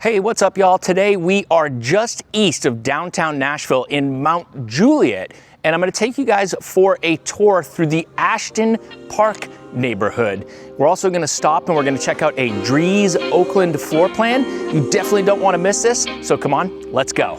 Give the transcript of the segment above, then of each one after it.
Hey, what's up, y'all? Today we are just east of downtown Nashville in Mount Juliet, and I'm gonna take you guys for a tour through the Ashton Park neighborhood. We're also gonna stop and we're gonna check out a Drees Oakland floor plan. You definitely don't wanna miss this, so come on, let's go.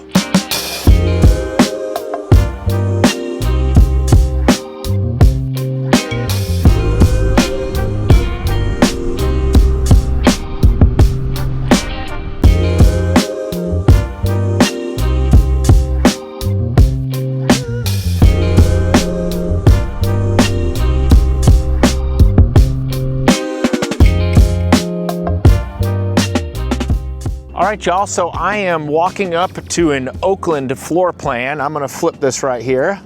All right, y'all, so I am walking up to an Oakland floor plan. I'm gonna flip this right here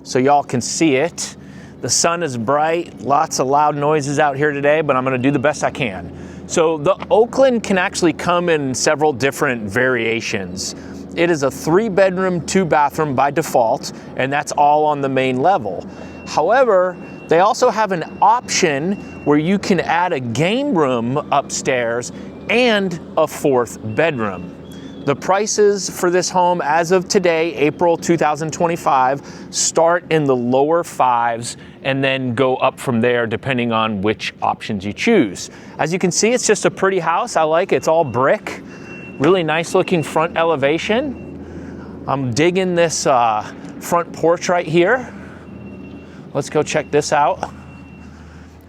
so y'all can see it. The sun is bright, lots of loud noises out here today, but I'm gonna do the best I can. So the Oakland can actually come in several different variations. It is a 3-bedroom, 2-bathroom by default, and that's all on the main level. However, they also have an option where you can add a game room upstairs and a 4th bedroom. The prices for this home as of today, April 2025, start in the lower 5s and then go up from there depending on which options you choose. As you can see, it's just a pretty house. I like it. It's all brick. Really nice looking front elevation. I'm digging this front porch right here. Let's go check this out.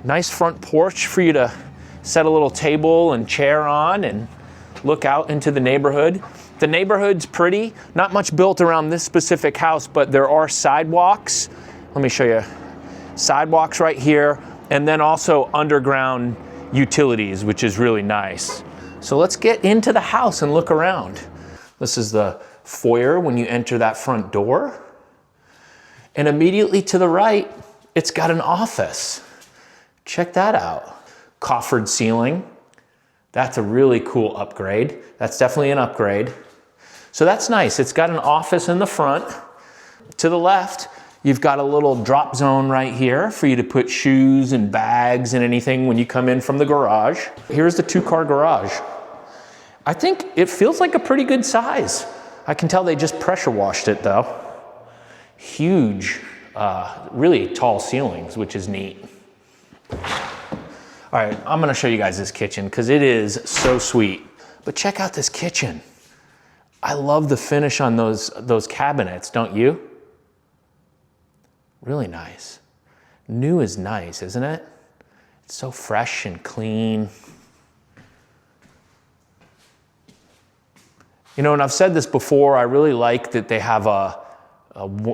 Nice front porch for you to set a little table and chair on and look out into the neighborhood. The neighborhood's pretty, not much built around this specific house, but there are sidewalks. Let me show you. Sidewalks right here, and then also underground utilities, which is really nice. So let's get into the house and look around. This is the foyer when you enter that front door. And immediately to the right, it's got an office. Check that out. Coffered ceiling. That's a really cool upgrade. That's definitely an upgrade. So that's nice. It's got an office in the front. To the left, you've got a little drop zone right here for you to put shoes and bags and anything when you come in from the garage. Here's the 2-car garage. I think it feels like a pretty good size. I can tell they just pressure washed it though. Huge, really tall ceilings, which is neat. All right, I'm gonna show you guys this kitchen because it is so sweet. But check out this kitchen. I love the finish on those cabinets, don't you? Really nice. New is nice, isn't it? It's so fresh and clean. You know, and I've said this before, I really like that they have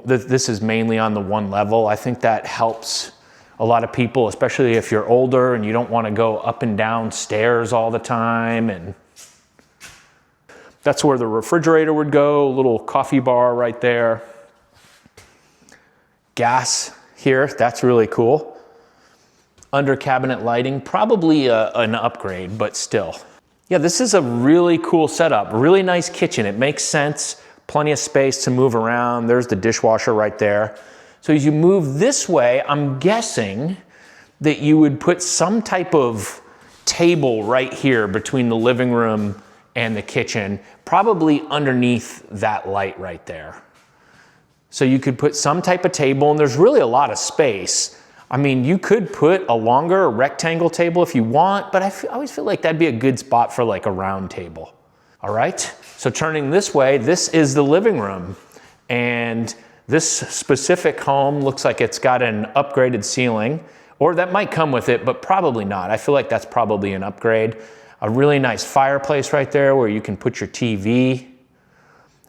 this is mainly on the 1 level. I think that helps a lot of people, especially if you're older and you don't want to go up and down stairs all the time. And that's where the refrigerator would go, a little coffee bar right there. Gas here, that's really cool. Under cabinet lighting, probably an upgrade, but still. Yeah, this is a really cool setup, really nice kitchen. It makes sense, plenty of space to move around. There's the dishwasher right there. So as you move this way, I'm guessing that you would put some type of table right here between the living room and the kitchen, probably underneath that light right there. So you could put some type of table, and there's really a lot of space. I mean, you could put a longer rectangle table if you want, but I always feel like that'd be a good spot for like a round table. All right, so turning this way, this is the living room. And this specific home looks like it's got an upgraded ceiling, or that might come with it, but probably not. I feel like that's probably an upgrade. A really nice fireplace right there where you can put your TV.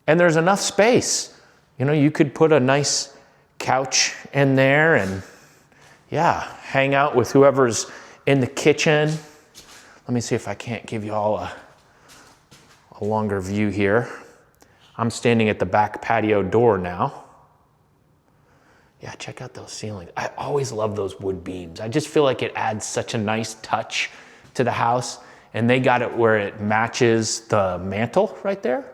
And there's enough space. You know, you could put a nice couch in there and yeah, hang out with whoever's in the kitchen. Let me see if I can't give you all a longer view here. I'm standing at the back patio door now. Yeah, check out those ceilings. I always love those wood beams. I just feel like it adds such a nice touch to the house, and they got it where it matches the mantle right there.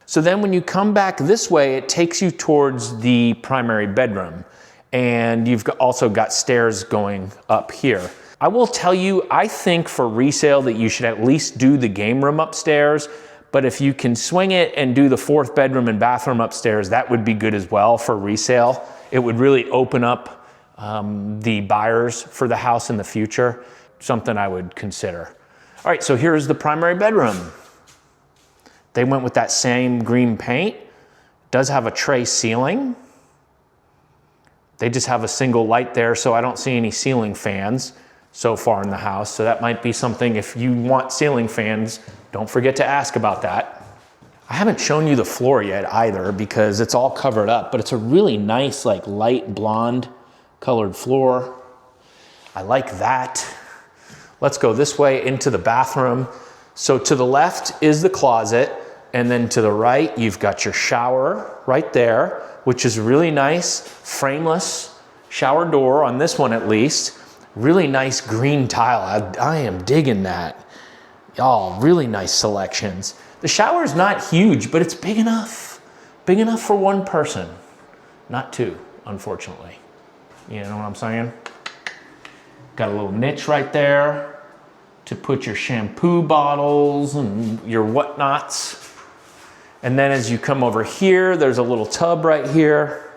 So then when you come back this way, it takes you towards the primary bedroom, and you've also got stairs going up here. I will tell you, I think for resale that you should at least do the game room upstairs, but if you can swing it and do the 4th bedroom and bathroom upstairs, that would be good as well for resale. It would really open up the buyers for the house in the future, something I would consider. All right, so here's the primary bedroom. They went with that same green paint. Does have a tray ceiling. They just have a single light there, so I don't see any ceiling fans so far in the house. So that might be something, if you want ceiling fans, don't forget to ask about that. I haven't shown you the floor yet either because it's all covered up, but it's a really nice, like light blonde colored floor. I like that. Let's go this way into the bathroom. So to the left is the closet, and then to the right, you've got your shower right there, which is really nice, frameless shower door on this one at least. Really nice green tile. I am digging that. Y'all, really nice selections. The shower is not huge, but it's big enough. Big enough for one person. Not two, unfortunately. You know what I'm saying? Got a little niche right there to put your shampoo bottles and your whatnots. And then as you come over here, there's a little tub right here.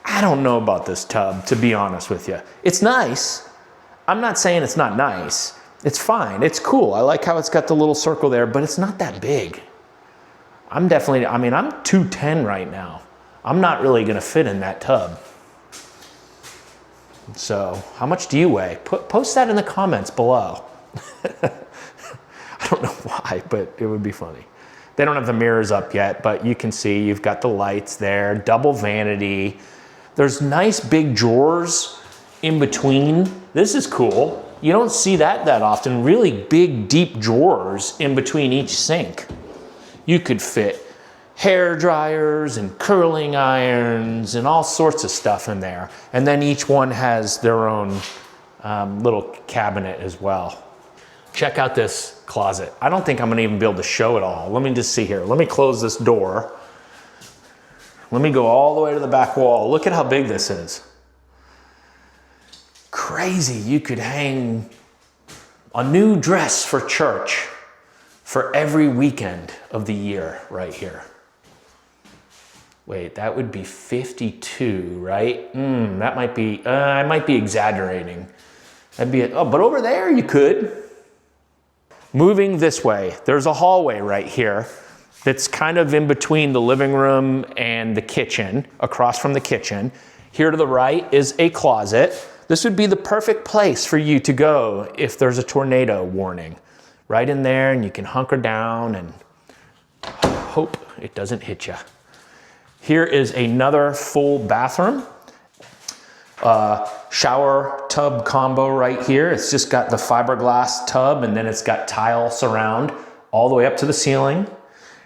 I don't know about this tub, to be honest with you. It's nice. I'm not saying it's not nice. It's fine, it's cool. I like how it's got the little circle there, but it's not that big. I'm 210 right now. I'm not really gonna fit in that tub. So, how much do you weigh? Post that in the comments below. I don't know why, but it would be funny. They don't have the mirrors up yet, but you can see you've got the lights there, double vanity. There's nice big drawers in between. This is cool. You don't see that often. Really big, deep drawers in between each sink. You could fit hair dryers and curling irons and all sorts of stuff in there. And then each one has their own little cabinet as well. Check out this closet. I don't think I'm gonna even be able to show it all. Let me just see here. Let me close this door. Let me go all the way to the back wall. Look at how big this is. Crazy, you could hang a new dress for church for every weekend of the year right here. Wait, that would be 52, right? That might be, I might be exaggerating. That'd be, but over there you could. Moving this way, there's a hallway right here that's kind of in between the living room and the kitchen, across from the kitchen. Here to the right is a closet. This would be the perfect place for you to go if there's a tornado warning. Right in there, and you can hunker down and hope it doesn't hit you. Here is another full bathroom. Shower tub combo right here. It's just got the fiberglass tub, and then it's got tile surround all the way up to the ceiling.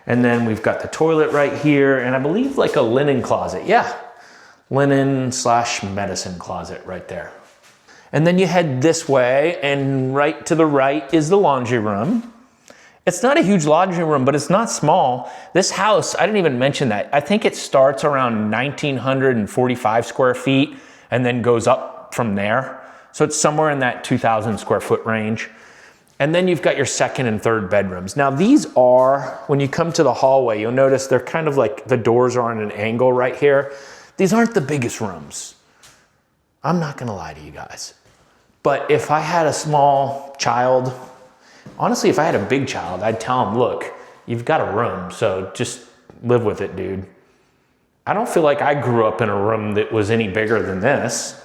And then we've got the toilet right here, and I believe like a linen closet. Yeah, linen/medicine closet right there. And then you head this way, and right to the right is the laundry room. It's not a huge laundry room, but it's not small. This house, I didn't even mention that. I think it starts around 1,945 square feet and then goes up from there. So it's somewhere in that 2,000 square foot range. And then you've got your second and third bedrooms. Now these are, when you come to the hallway, you'll notice they're kind of like, the doors are on an angle right here. These aren't the biggest rooms. I'm not gonna lie to you guys. But if I had a small child, honestly, if I had a big child, I'd tell him, look, you've got a room, so just live with it, dude. I don't feel like I grew up in a room that was any bigger than this.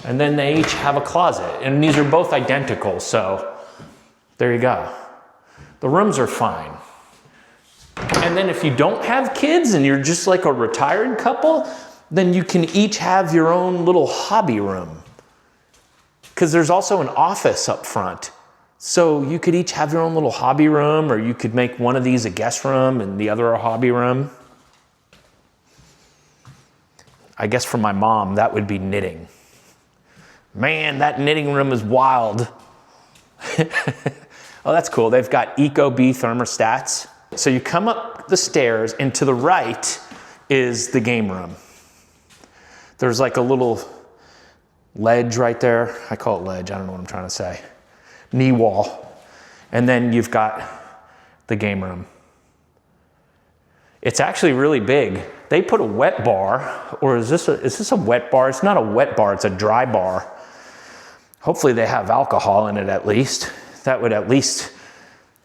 And then they each have a closet, and these are both identical, so there you go. The rooms are fine. And then if you don't have kids and you're just like a retired couple, then you can each have your own little hobby room. Because there's also an office up front. So you could each have your own little hobby room, or you could make one of these a guest room and the other a hobby room. I guess for my mom, that would be knitting. Man, that knitting room is wild. Oh, that's cool. They've got 𝐃𝐨 thermostats. So you come up the stairs, and to the right is the game room. There's like a little ledge right there. I call it ledge, I don't know what I'm trying to say. Knee wall. And then you've got the game room. It's actually really big. They put a wet bar, or is this a wet bar? It's not a wet bar, it's a dry bar. Hopefully they have alcohol in it at least. That would at least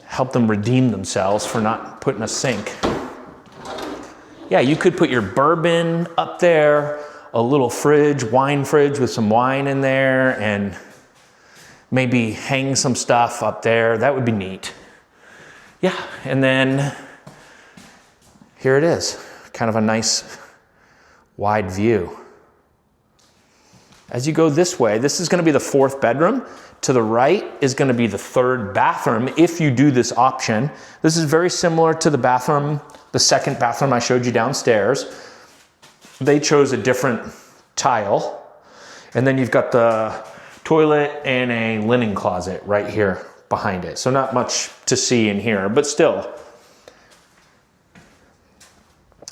help them redeem themselves for not putting a sink. Yeah, you could put your bourbon up there, a little fridge, wine fridge with some wine in there, and maybe hang some stuff up there. That would be neat. Yeah, and then here it is. Kind of a nice wide view. As you go this way, this is gonna be the 4th bedroom. To the right is gonna be the 3rd bathroom if you do this option. This is very similar to the bathroom, the 2nd bathroom I showed you downstairs. They chose a different tile. And then you've got the toilet and a linen closet right here behind it. So not much to see in here, but still.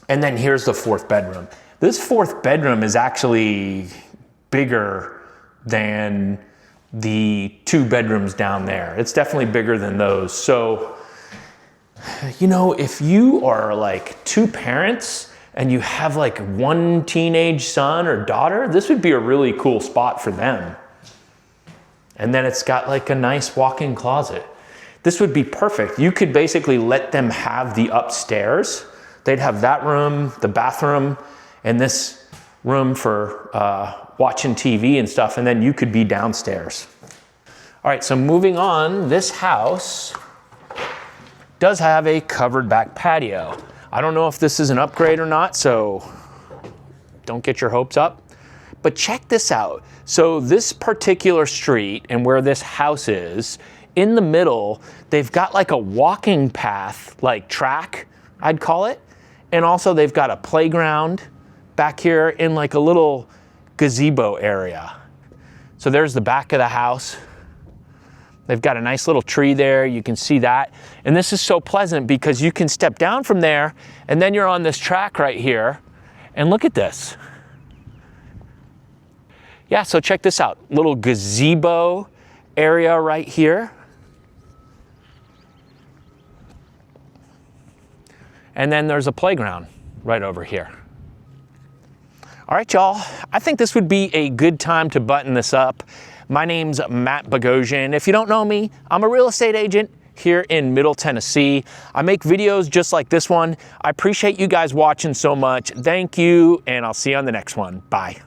And then here's the 4th bedroom. This 4th bedroom is actually bigger than the 2 bedrooms down there. It's definitely bigger than those. So, you know, if you are like 2 parents and you have like 1 teenage son or daughter, this would be a really cool spot for them. And then it's got like a nice walk-in closet. This would be perfect. You could basically let them have the upstairs. They'd have that room, the bathroom, and this room for watching TV and stuff, and then you could be downstairs. All right, so moving on, this house does have a covered back patio. I don't know if this is an upgrade or not, so don't get your hopes up. But check this out. So this particular street and where this house is, in the middle, they've got like a walking path, like track, I'd call it. And also they've got a playground back here in like a little gazebo area. So there's the back of the house. They've got a nice little tree there, you can see that. And this is so pleasant because you can step down from there and then you're on this track right here. And look at this. Yeah, so check this out. Little gazebo area right here. And then there's a playground right over here. All right, y'all, I think this would be a good time to button this up. My name's Matt Bogosian. If you don't know me, I'm a real estate agent here in Middle Tennessee. I make videos just like this one. I appreciate you guys watching so much. Thank you, and I'll see you on the next one. Bye.